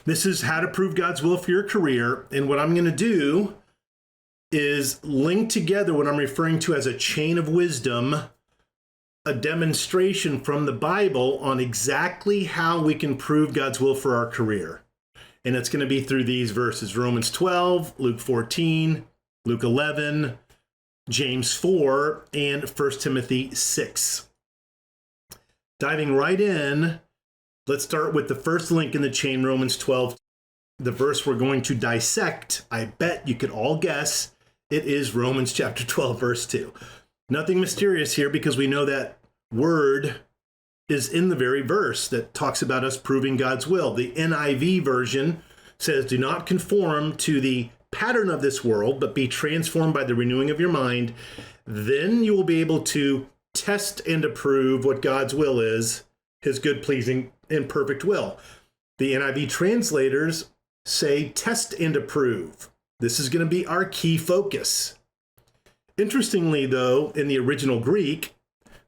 This is how to prove God's will for your career. And what I'm going to do is link together what I'm referring to as a chain of wisdom, a demonstration from the Bible on exactly how we can prove God's will for our career. And it's going to be through these verses: Romans 12, Luke 14, Luke 11, James 4, and 1 Timothy 6. Diving right in, let's start with the first link in the chain, Romans 12. The verse we're going to dissect, I bet you could all guess, it is Romans chapter 12, verse 2. Nothing mysterious here, because we know that word is in the very verse that talks about us proving God's will. The NIV version says, "Do not conform to the pattern of this world, but be transformed by the renewing of your mind. Then you will be able to test and approve what God's will is, his good, pleasing, and perfect will." The NIV translators say test and approve. This is going to be our key focus. Interestingly, though, in the original Greek,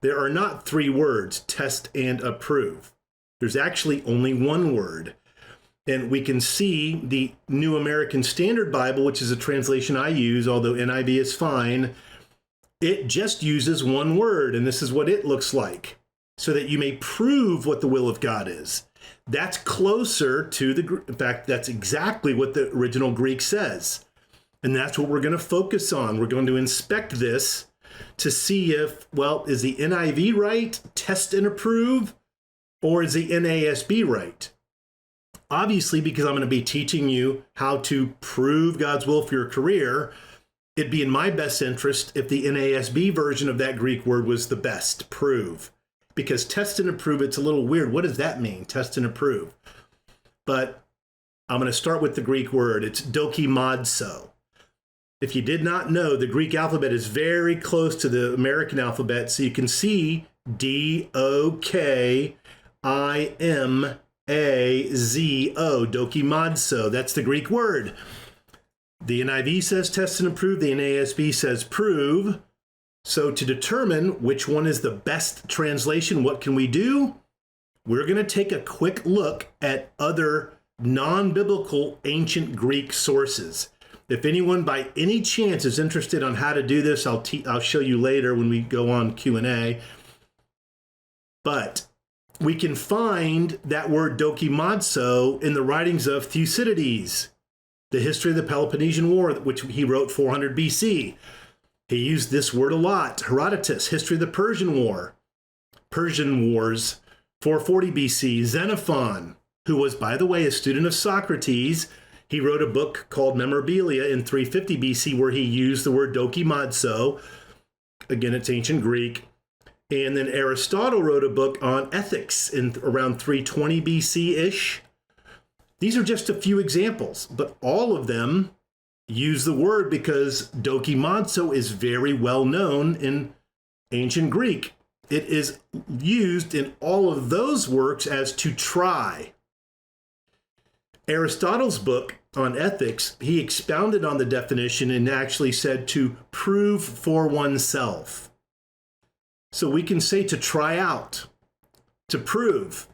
there are not three words, test and approve. There's actually only one word. And we can see the New American Standard Bible, which is a translation I use, although NIV is fine, it just uses one word, and this is what it looks like, so that you may prove what the will of God is. That's closer to in fact, that's exactly what the original Greek says. And that's what we're going to focus on. We're going to inspect this to see if, well, is the NIV right, test and approve, or is the NASB right? Obviously, because I'm going to be teaching you how to prove God's will for your career, it'd be in my best interest if the NASB version of that Greek word was the best, prove. Because test and approve, it's a little weird. What does that mean, test and approve? But I'm going to start with the Greek word. It's dokimazo. If you did not know, the Greek alphabet is very close to the American alphabet, so you can see D-O-K-I-M-A-Z-O, dokimazo. That's the Greek word. The NIV says test and approve. The NASB says prove. So to determine which one is the best translation, what can we do? We're going to take a quick look at other non-biblical ancient Greek sources. If anyone by any chance is interested on how to do this, I'll show you later when we go on Q&A. But we can find that word dokimazo in the writings of Thucydides, the history of the Peloponnesian War, which he wrote 400 BC. He used this word a lot. Herodotus, history of the Persian Wars, 440 BC. Xenophon, who was, by the way, a student of Socrates, he wrote a book called Memorabilia in 350 BC where he used the word dokimazo. Again, it's ancient Greek. And then Aristotle wrote a book on ethics in around 320 BC-ish. These are just a few examples, but all of them use the word because dokimazo is very well known in ancient Greek. It is used in all of those works as to try. Aristotle's book on ethics, he expounded on the definition and actually said to prove for oneself. So we can say to try out, to prove.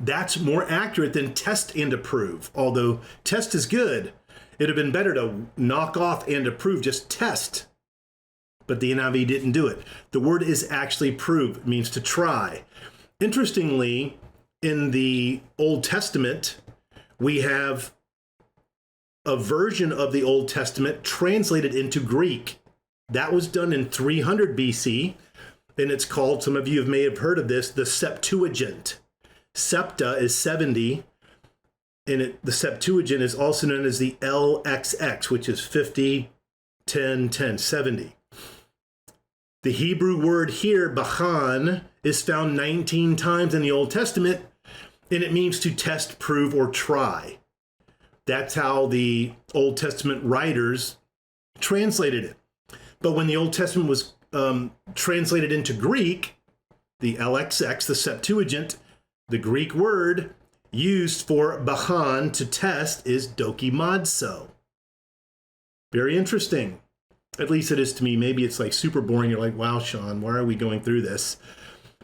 That's more accurate than test and approve, although test is good. It'd have been better to knock off and approve, just test. But the NIV didn't do it. The word is actually prove. It means to try. Interestingly, in the Old Testament, we have a version of the Old Testament translated into Greek. That was done in 300 BC, and it's called, some of you may have heard of this, the Septuagint. Septa is 70, and the Septuagint is also known as the LXX, which is 50, 10, 10, 70. The Hebrew word here, bachan, is found 19 times in the Old Testament, and it means to test, prove, or try. That's how the Old Testament writers translated it. But when the Old Testament was translated into Greek, the LXX, the Septuagint, the Greek word used for bachan, to test, is dokimazo. Very interesting. At least it is to me. Maybe it's like super boring. You're like, wow, Shawn, why are we going through this?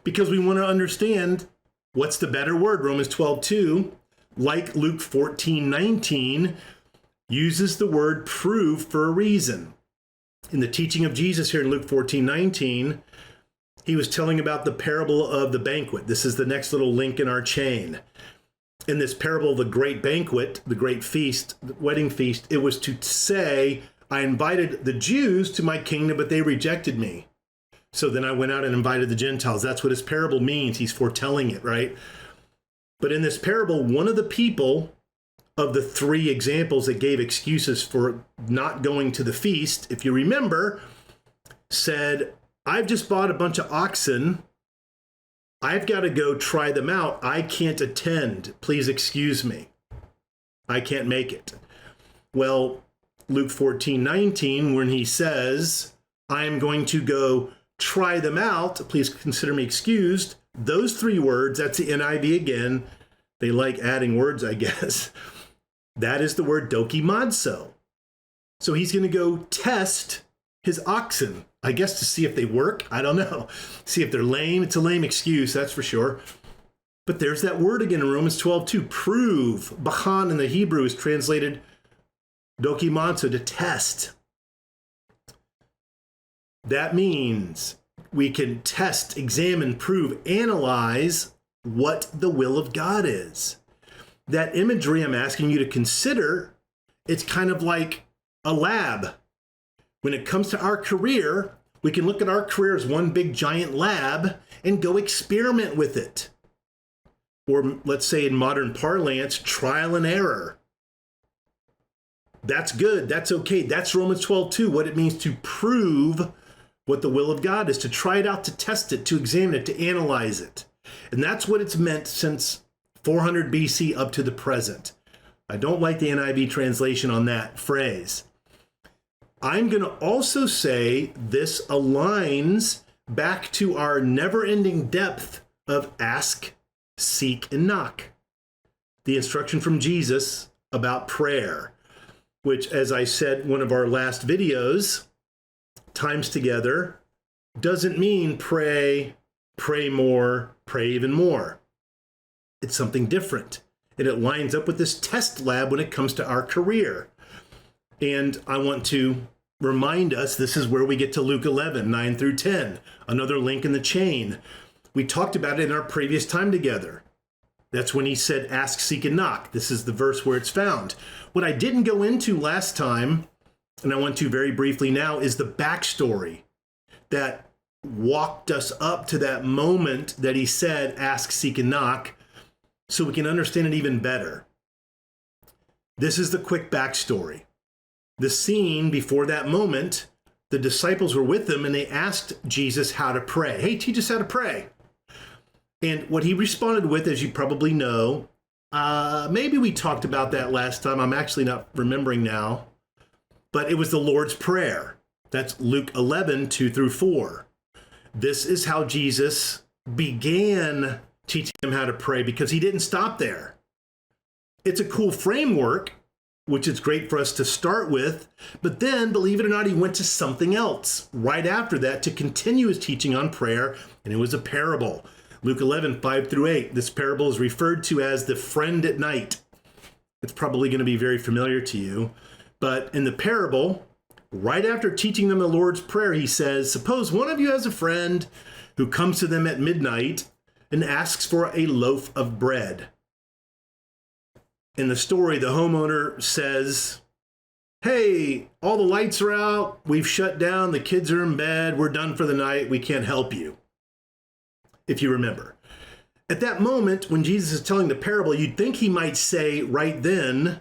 Because we want to understand what's the better word. Romans 12:2, like Luke 14:19, uses the word prove for a reason. In the teaching of Jesus here in Luke 14:19, he was telling about the parable of the banquet. This is the next little link in our chain. In this parable of the great banquet, the great feast, the wedding feast, it was to say, I invited the Jews to my kingdom, but they rejected me. So then I went out and invited the Gentiles. That's what his parable means. He's foretelling it, right? But in this parable, one of the people of the three examples that gave excuses for not going to the feast, if you remember, said, I've just bought a bunch of oxen. I've got to go try them out. I can't attend. Please excuse me. I can't make it. Well, Luke 14:19, when he says, I am going to go try them out, please consider me excused. Those three words, that's the NIV again. They like adding words, I guess. That is the word dokimazo. So he's going to go test his oxen, I guess, to see if they work. I don't know. See if they're lame. It's a lame excuse, that's for sure. But there's that word again in Romans 12:2. Prove. Bahan in the Hebrew is translated dokimazo, to test. That means we can test, examine, prove, analyze what the will of God is. That imagery I'm asking you to consider, it's kind of like a lab. When it comes to our career, we can look at our career as one big giant lab and go experiment with it. Or let's say in modern parlance, trial and error. That's good. That's okay. That's Romans 12:2, what it means to prove what the will of God is, to try it out, to test it, to examine it, to analyze it. And that's what it's meant since 400 BC up to the present. I don't like the NIV translation on that phrase. I'm going to also say this aligns back to our never-ending depth of ask, seek, and knock. The instruction from Jesus about prayer, which, as I said in one of our last videos, times together, doesn't mean pray, pray more, pray even more. It's something different. And it lines up with this test lab when it comes to our career. And I want to remind us, this is where we get to Luke 11:9-10, another link in the chain. We talked about it in our previous time together. That's when he said, ask, seek, and knock. This is the verse where it's found. What I didn't go into last time, and I want to very briefly now, is the backstory that walked us up to that moment that he said, ask, seek, and knock, so we can understand it even better. This is the quick backstory. The scene before that moment, the disciples were with him and they asked Jesus how to pray. Hey, teach us how to pray. And what he responded with, as you probably know, maybe we talked about that last time. I'm actually not remembering now. But it was the Lord's Prayer. That's Luke 11:2-4. This is how Jesus began teaching them how to pray, because he didn't stop there. It's a cool framework, which is great for us to start with. But then, believe it or not, he went to something else right after that to continue his teaching on prayer, and it was a parable. Luke 11:5-8. This parable is referred to as the friend at night. It's probably going to be very familiar to you. But in the parable, right after teaching them the Lord's Prayer, he says, suppose one of you has a friend who comes to them at midnight and asks for a loaf of bread. In the story, the homeowner says, hey, all the lights are out, we've shut down, the kids are in bed, we're done for the night, we can't help you. If you remember. At that moment, when Jesus is telling the parable, you'd think he might say right then,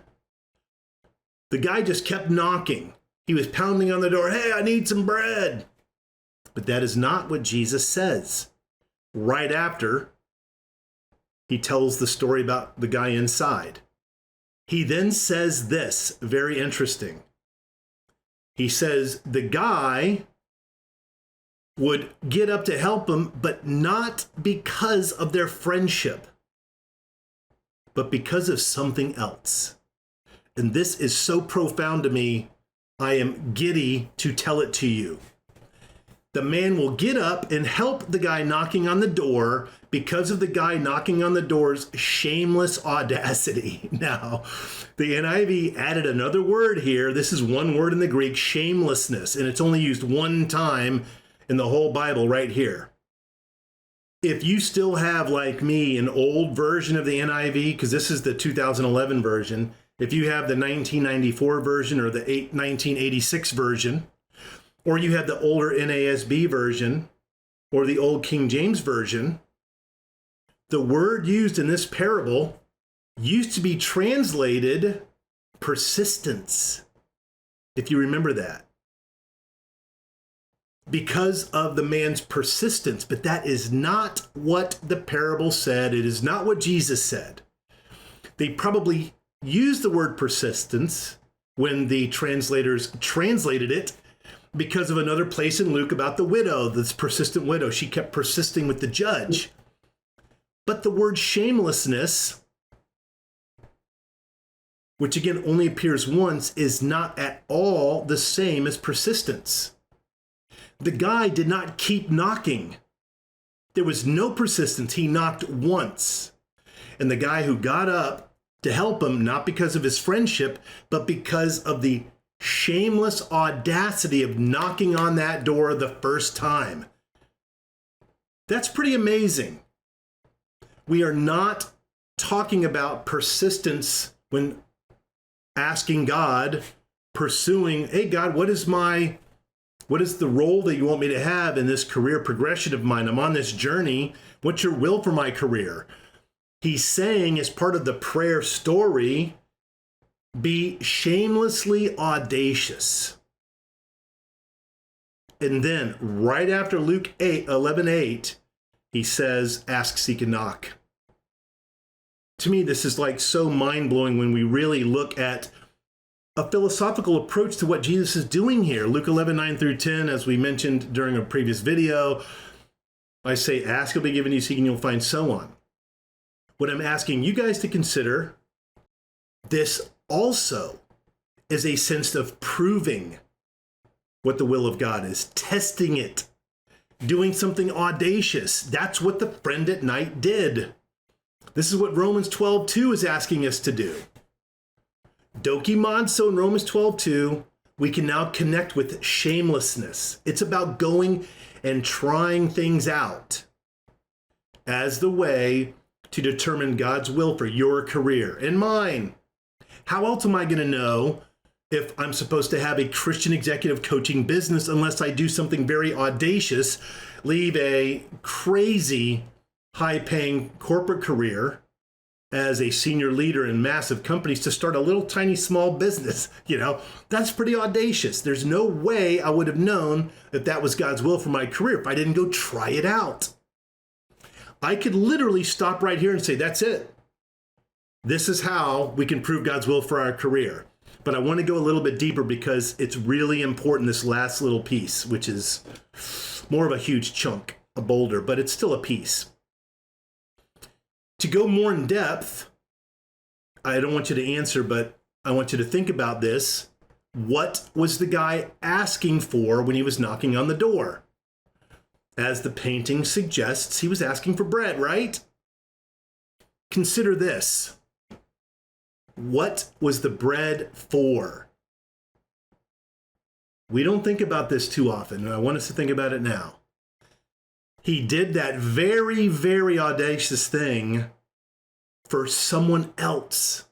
the guy just kept knocking. He was pounding on the door, hey, I need some bread. But that is not what Jesus says. Right after, he tells the story about the guy inside. He then says this, very interesting. He says the guy would get up to help him, but not because of their friendship, but because of something else. And this is so profound to me, I am giddy to tell it to you. The man will get up and help the guy knocking on the door because of the guy knocking on the door's shameless audacity. Now, the NIV added another word here. This is one word in the Greek, shamelessness, and it's only used one time in the whole Bible right here. If you still have, like me, an old version of the NIV, because this is the 2011 version, if you have the 1994 version or the 1986 version, or you have the older NASB version or the old King James version, the word used in this parable used to be translated persistence, if you remember that, because of the man's persistence. But that is not what the parable said. It is not what Jesus said. They probably used the word persistence when the translators translated it because of another place in Luke about the widow, this persistent widow. She kept persisting with the judge. But the word shamelessness, which again only appears once, is not at all the same as persistence. The guy did not keep knocking. There was no persistence. He knocked once. And the guy who got up to help him, not because of his friendship, but because of the shameless audacity of knocking on that door the first time. That's pretty amazing. We are not talking about persistence when asking God, pursuing, hey God, what is the role that you want me to have in this career progression of mine? I'm on this journey. What's your will for my career? He's saying, as part of the prayer story, be shamelessly audacious. And then right after Luke 11:8, he says, ask, seek, and knock. To me, this is like so mind-blowing when we really look at a philosophical approach to what Jesus is doing here. Luke 11:9 through 10, as we mentioned during a previous video, I say, ask, it'll be given you, seek, and you'll find, so on. What I'm asking you guys to consider, this also is a sense of proving what the will of God is, testing it, doing something audacious. That's what the friend at night did. This is what Romans 12:2 is asking us to do. Dokimazo in Romans 12:2, we can now connect with shamelessness. It's about going and trying things out as the way to determine God's will for your career and mine. How else am I going to know if I'm supposed to have a Christian executive coaching business unless I do something very audacious, leave a crazy high-paying corporate career as a senior leader in massive companies to start a little tiny small business? That's pretty audacious. There's no way I would have known that that was God's will for my career if I didn't go try it out. I could literally stop right here and say, that's it. This is how we can prove God's will for our career. But I want to go a little bit deeper because it's really important, this last little piece, which is more of a huge chunk, a boulder, but it's still a piece. To go more in depth, I don't want you to answer, but I want you to think about this. What was the guy asking for when he was knocking on the door? As the painting suggests, he was asking for bread, right? Consider this. What was the bread for? We don't think about this too often, and I want us to think about it now. He did that very, very audacious thing for someone else,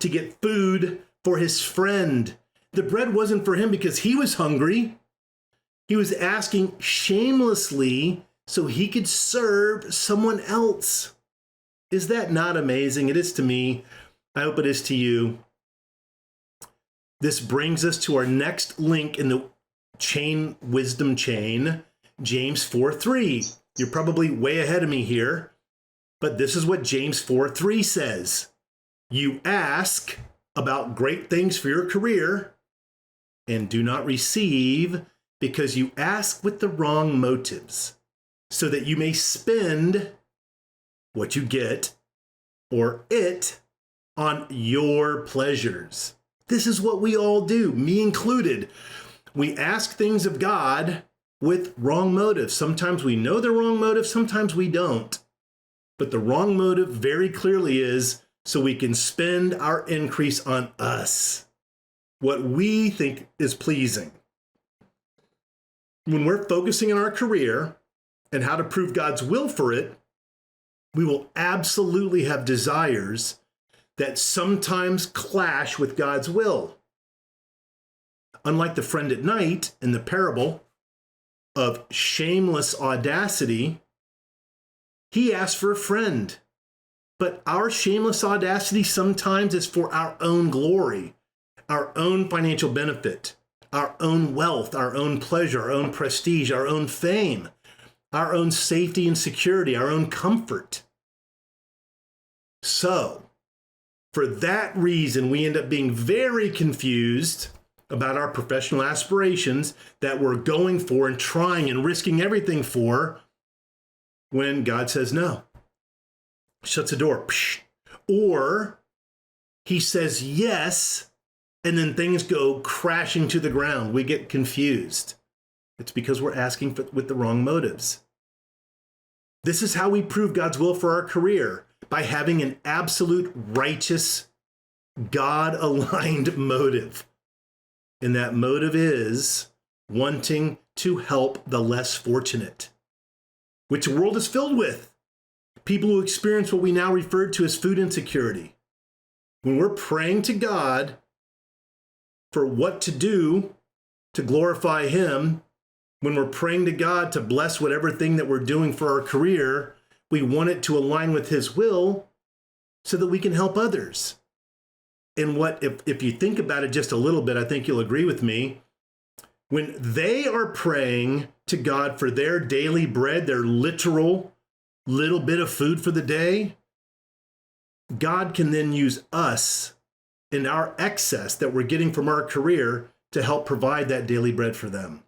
to get food for his friend. The bread wasn't for him because he was hungry. He was asking shamelessly so he could serve someone else. Is that not amazing? It is to me. I hope it is to you. This brings us to our next link in the wisdom chain, James 4:3. You're probably way ahead of me here, but this is what James 4:3 says. You ask about great things for your career and do not receive because you ask with the wrong motives, so that you may spend what you get or it on your pleasures. This is what we all do, me included. We ask things of God with wrong motives. Sometimes we know the wrong motive, sometimes we don't. But the wrong motive very clearly is so we can spend our increase on us, what we think is pleasing. When we're focusing on our career and how to prove God's will for it, we will absolutely have desires that sometimes clash with God's will. Unlike the friend at night in the parable of shameless audacity, he asked for a friend. But our shameless audacity sometimes is for our own glory, our own financial benefit, our own wealth, our own pleasure, our own prestige, our own fame, our own safety and security, our own comfort. So, for that reason, we end up being very confused about our professional aspirations that we're going for and trying and risking everything for when God says no, shuts the door, or he says yes, and then things go crashing to the ground. We get confused. It's because we're asking with the wrong motives. This is how we prove God's will for our career, by having an absolute righteous, God-aligned motive. And that motive is wanting to help the less fortunate, which the world is filled with. People who experience what we now refer to as food insecurity. When we're praying to God for what to do to glorify Him, when we're praying to God to bless whatever thing that we're doing for our career, we want it to align with His will so that we can help others. And if you think about it just a little bit, I think you'll agree with me. When they are praying to God for their daily bread, their literal little bit of food for the day, God can then use us in our excess that we're getting from our career to help provide that daily bread for them.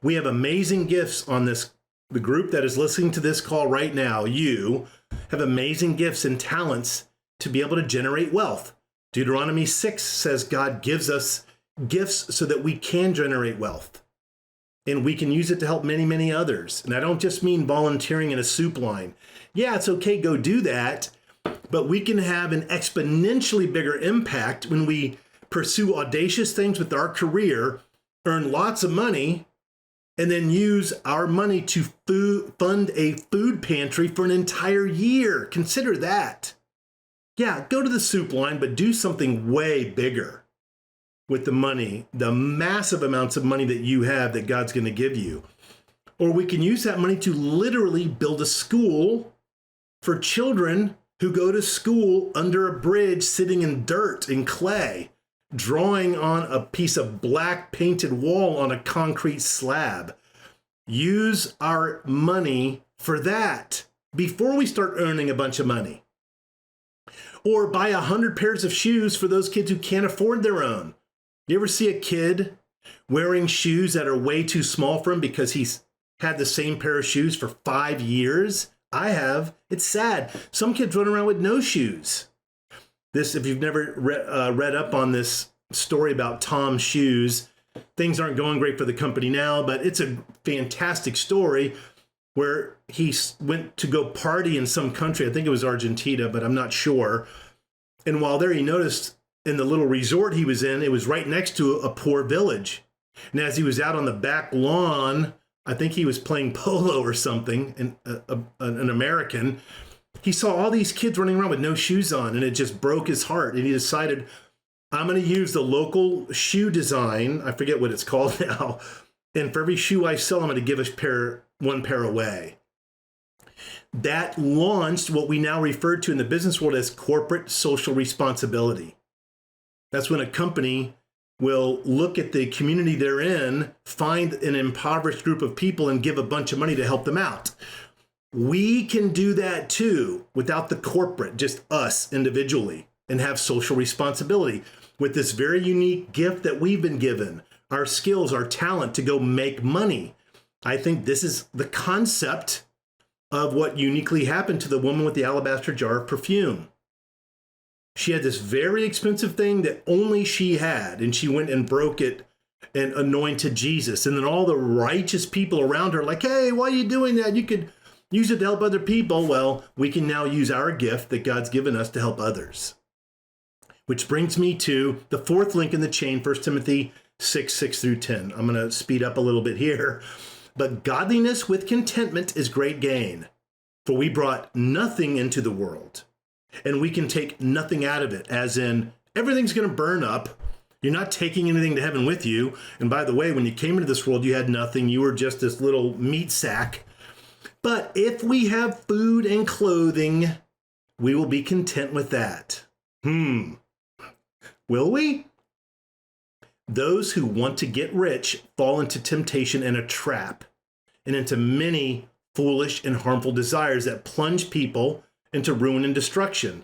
We have amazing gifts on this. The group that is listening to this call right now, you have amazing gifts and talents to be able to generate wealth. Deuteronomy 6 says God gives us gifts so that we can generate wealth. And we can use it to help many, many others. And I don't just mean volunteering in a soup line. Yeah, it's okay, go do that. But we can have an exponentially bigger impact when we pursue audacious things with our career, earn lots of money, and then use our money to fund a food pantry for an entire year. Consider that. Yeah, go to the soup line, but do something way bigger with the money, the massive amounts of money that you have that God's going to give you. Or we can use that money to literally build a school for children who go to school under a bridge, sitting in dirt and clay, drawing on a piece of black painted wall on a concrete slab. Use our money for that before we start earning a bunch of money. Or buy 100 pairs of shoes for those kids who can't afford their own. You ever see a kid wearing shoes that are way too small for him because he's had the same pair of shoes for 5 years? I have. It's sad. Some kids run around with no shoes. This, if you've never read up on this story about Tom's shoes, things aren't going great for the company now, but it's a fantastic story where he went to go party in some country. I think it was Argentina, but I'm not sure. And while there, he noticed in the little resort he was in, it was right next to a poor village. And as he was out on the back lawn, I think he was playing polo or something, an American, he saw all these kids running around with no shoes on, and it just broke his heart. And he decided, I'm going to use the local shoe design. I forget what it's called now. And for every shoe I sell, I'm going to give one pair away. That launched what we now refer to in the business world as corporate social responsibility. That's when a company will look at the community they're in, find an impoverished group of people, and give a bunch of money to help them out. We can do that too without the corporate, just us individually, and have social responsibility with this very unique gift that we've been given, our skills, our talent to go make money. I think this is the concept of what uniquely happened to the woman with the alabaster jar of perfume. She had this very expensive thing that only she had, and she went and broke it and anointed Jesus. And then all the righteous people around her like, hey, why are you doing that? You could use it to help other people. Well, we can now use our gift that God's given us to help others. Which brings me to the fourth link in the chain, 1 Timothy 6:6-10. I'm going to speed up a little bit here. But godliness with contentment is great gain, for we brought nothing into the world, and we can take nothing out of it, as in everything's going to burn up. You're not taking anything to heaven with you. And by the way, when you came into this world, you had nothing. You were just this little meat sack. But if we have food and clothing, we will be content with that. Will we? Those who want to get rich fall into temptation and a trap, and into many foolish and harmful desires that plunge people into ruin and destruction.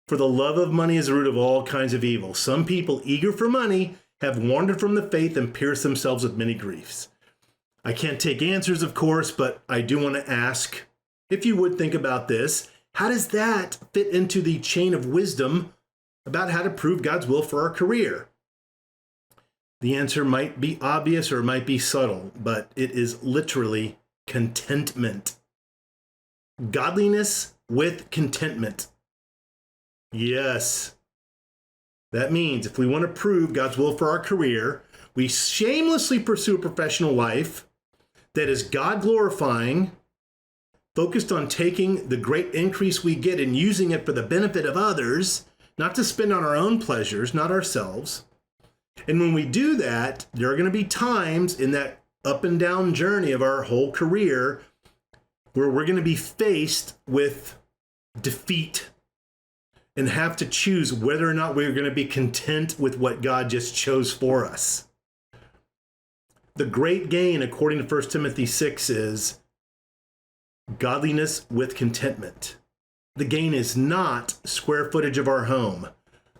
For the love of money is the root of all kinds of evil. Some people eager for money have wandered from the faith and pierced themselves with many griefs. I can't take answers, of course, but I do want to ask, if you would think about this, how does that fit into the chain of wisdom about how to prove God's will for our career? The answer might be obvious or it might be subtle, but it is literally contentment. Godliness with contentment. Yes. That means if we want to prove God's will for our career, we shamelessly pursue a professional life that is God glorifying, focused on taking the great increase we get and using it for the benefit of others, not to spend on our own pleasures, not ourselves. And when we do that, there are going to be times in that up and down journey of our whole career where we're going to be faced with defeat and have to choose whether or not we're going to be content with what God just chose for us. The great gain, according to 1 Timothy 6, is godliness with contentment. The gain is not square footage of our home,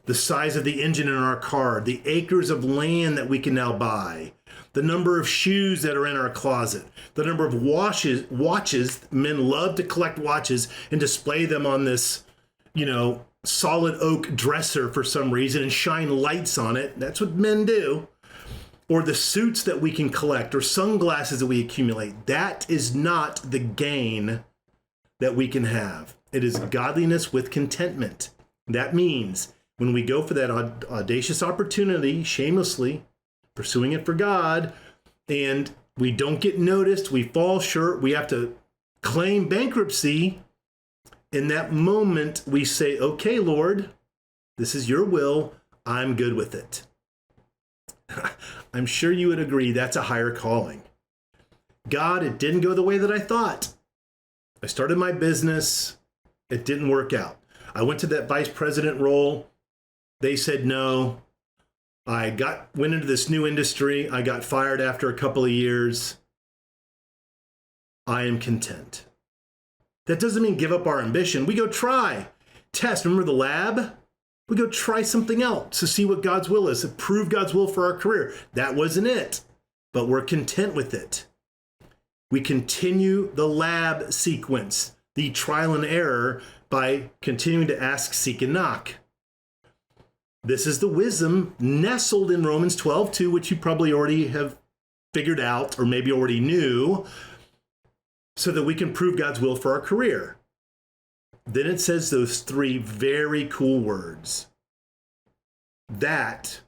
the size of the engine in our car, the acres of land that we can now buy, the number of shoes that are in our closet, the number of watches. Men love to collect watches and display them on this, solid oak dresser for some reason and shine lights on it. That's what men do. Or the suits that we can collect or sunglasses that we accumulate. That is not the gain that we can have. It is godliness with contentment. That means when we go for that audacious opportunity, shamelessly pursuing it for God, and we don't get noticed, we fall short, we have to claim bankruptcy. In that moment, we say, okay, Lord, this is your will. I'm good with it. I'm sure you would agree that's a higher calling. God, it didn't go the way that I thought. I started my business. It didn't work out. I went to that vice president role. They said no. I went into this new industry. I got fired after a couple of years. I am content. That doesn't mean give up our ambition. We go try, test. Remember the lab? We go try something else to see what God's will is, to prove God's will for our career. That wasn't it, but we're content with it. We continue the lab sequence, the trial and error, by continuing to ask, seek, and knock. This is the wisdom nestled in Romans 12:2, which you probably already have figured out or maybe already knew, so that we can prove God's will for our career. Then it says those three very cool words. That,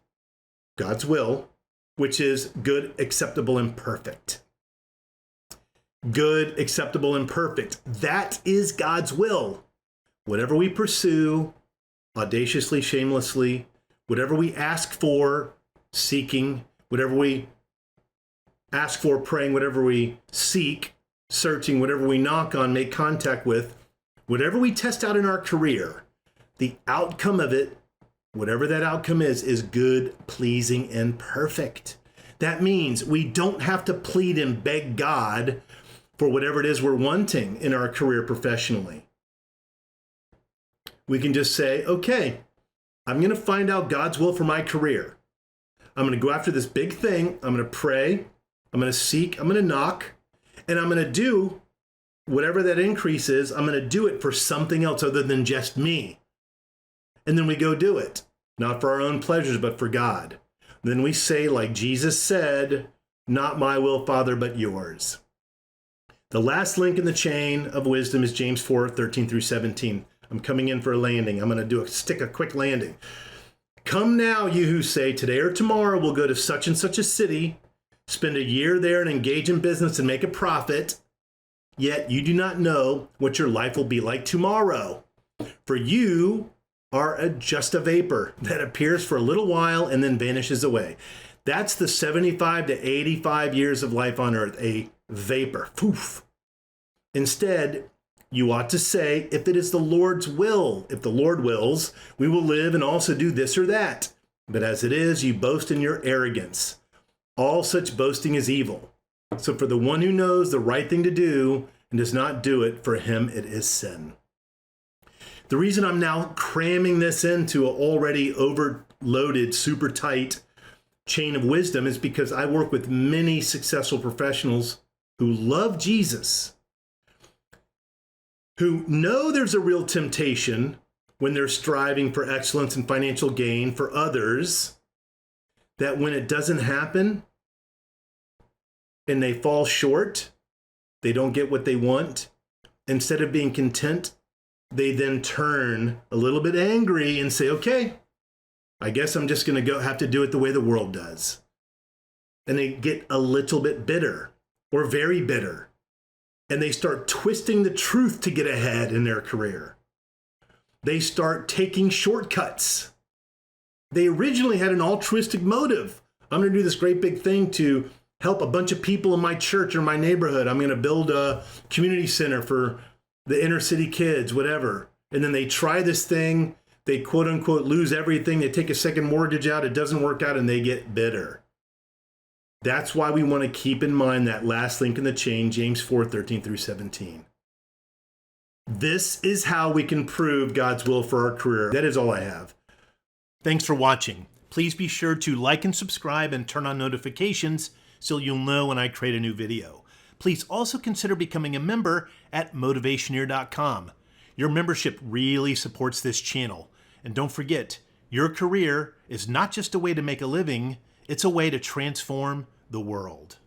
God's will, which is good, acceptable, and perfect. Good, acceptable, and perfect. That is God's will. Whatever we pursue, audaciously, shamelessly, whatever we ask for, seeking, whatever we ask for, praying, whatever we seek, searching, whatever we knock on, make contact with, whatever we test out in our career, the outcome of it, whatever that outcome is good, pleasing, and perfect. That means we don't have to plead and beg God for whatever it is we're wanting in our career professionally. We can just say, okay, I'm going to find out God's will for my career. I'm going to go after this big thing. I'm going to pray. I'm going to seek. I'm going to knock. And I'm going to do whatever that increase is. I'm going to do it for something else other than just me. And then we go do it. Not for our own pleasures, but for God. Then we say, like Jesus said, not my will, Father, but yours. The last link in the chain of wisdom is James 4:13 through 17. I'm coming in for a landing. I'm going to stick a quick landing. Come now, you who say, today or tomorrow we'll go to such and such a city, spend a year there and engage in business and make a profit. Yet you do not know what your life will be like tomorrow. For you are just a vapor that appears for a little while and then vanishes away. That's the 75 to 85 years of life on earth, a vapor. Poof. Instead, you ought to say, if it is the Lord's will, if the Lord wills, we will live and also do this or that. But as it is, you boast in your arrogance. All such boasting is evil. So for the one who knows the right thing to do and does not do it, for him it is sin. The reason I'm now cramming this into an already overloaded, super tight chain of wisdom is because I work with many successful professionals who love Jesus, who know there's a real temptation when they're striving for excellence and financial gain for others, that when it doesn't happen and they fall short, they don't get what they want, instead of being content, they then turn a little bit angry and say, okay, I guess I'm just going to have to do it the way the world does. And they get a little bit bitter or very bitter. And they start twisting the truth to get ahead in their career. They start taking shortcuts. They originally had an altruistic motive. I'm going to do this great big thing to help a bunch of people in my church or my neighborhood. I'm going to build a community center for the inner city kids, whatever. And then they try this thing. They quote unquote lose everything. They take a second mortgage out. It doesn't work out and they get bitter. That's why we want to keep in mind that last link in the chain, James 4:13 through 17. This is how we can prove God's will for our career. That is all I have. Thanks for watching. Please be sure to like and subscribe and turn on notifications so you'll know when I create a new video. Please also consider becoming a member at Motivationeer.com. Your membership really supports this channel. And don't forget, your career is not just a way to make a living, it's a way to transform the world.